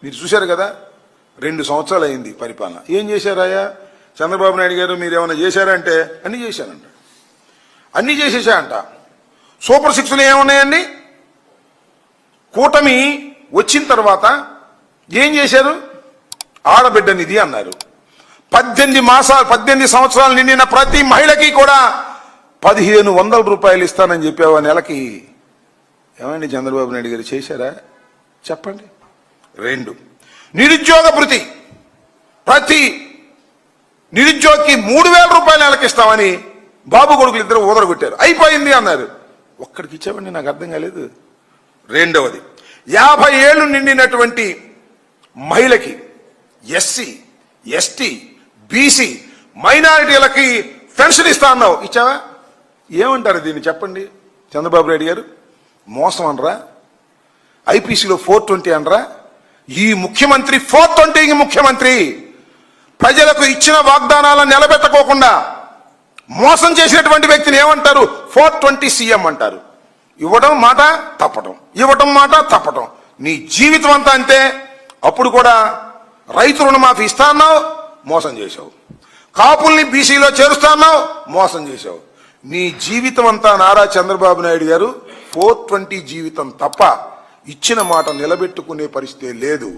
మీరు చూశారు కదా, 2 సంవత్సరాలు అయింది పరిపాలన. ఏం చేశారాయా చంద్రబాబు నాయుడు గారు? మీరు ఏమైనా చేశారంటే అన్నీ చేశానంట, అన్నీ చేసేసా అంట. సూపర్ 6లు ఏమున్నాయండి? కూటమి వచ్చిన తర్వాత ఏం చేశారు? ఆడబిడ్డ నిధి అన్నారు. 18 సంవత్సరాలు నిండిన ప్రతి మహిళకి కూడా 1500 రూపాయలు ఇస్తానని చెప్పావు నెలకి. ఏమండి చంద్రబాబు నాయుడు గారు చేశారా చెప్పండి? 2, నిరుద్యోగ భృతి ప్రతి నిరుద్యోగికి 3000 రూపాయలు నెలకి ఇస్తామని బాబు కొడుకులు ఇద్దరు ఊదరగొట్టారు. అయిపోయింది అన్నారు. ఒక్కడికి ఇచ్చామండి, నాకు అర్థం కాలేదు. 2వది, 50 ఏళ్లు నిండినటువంటి మహిళకి, ఎస్సీ, ఎస్టీ, బీసీ, మైనారిటీలకి పెన్షన్ ఇస్తా అన్నావు. ఇచ్చావా? ఏమంటారు దీన్ని చెప్పండి చంద్రబాబు నాయుడు గారు? మోసం అనరా? ఐపీసీలో 420 అనరా? ఈ ముఖ్యమంత్రి 420కి ముఖ్యమంత్రి. ప్రజలకు ఇచ్చిన వాగ్దానాలను నిలబెట్టుకోకుండా మోసం చేసినటువంటి వ్యక్తిని ఏమంటారు? 420 సీఎం అంటారు. ఇవ్వడం మాట తప్పటం, ఇవ్వటం మాట తప్పటం. నీ జీవితం అంతా అంతే. అప్పుడు కూడా రైతు రుణమాఫీ ఇస్తా అన్నావు, మోసం చేశావు. కాపుల్ని బీసీలో చేరుస్తా అన్నావు, మోసం చేశావు. నీ జీవితం అంతా నారా చంద్రబాబు నాయుడు గారు 420 జీవితం తప్ప ఇచ్చిన మాట నిలబెట్టుకునే పరిస్థితి లేదు.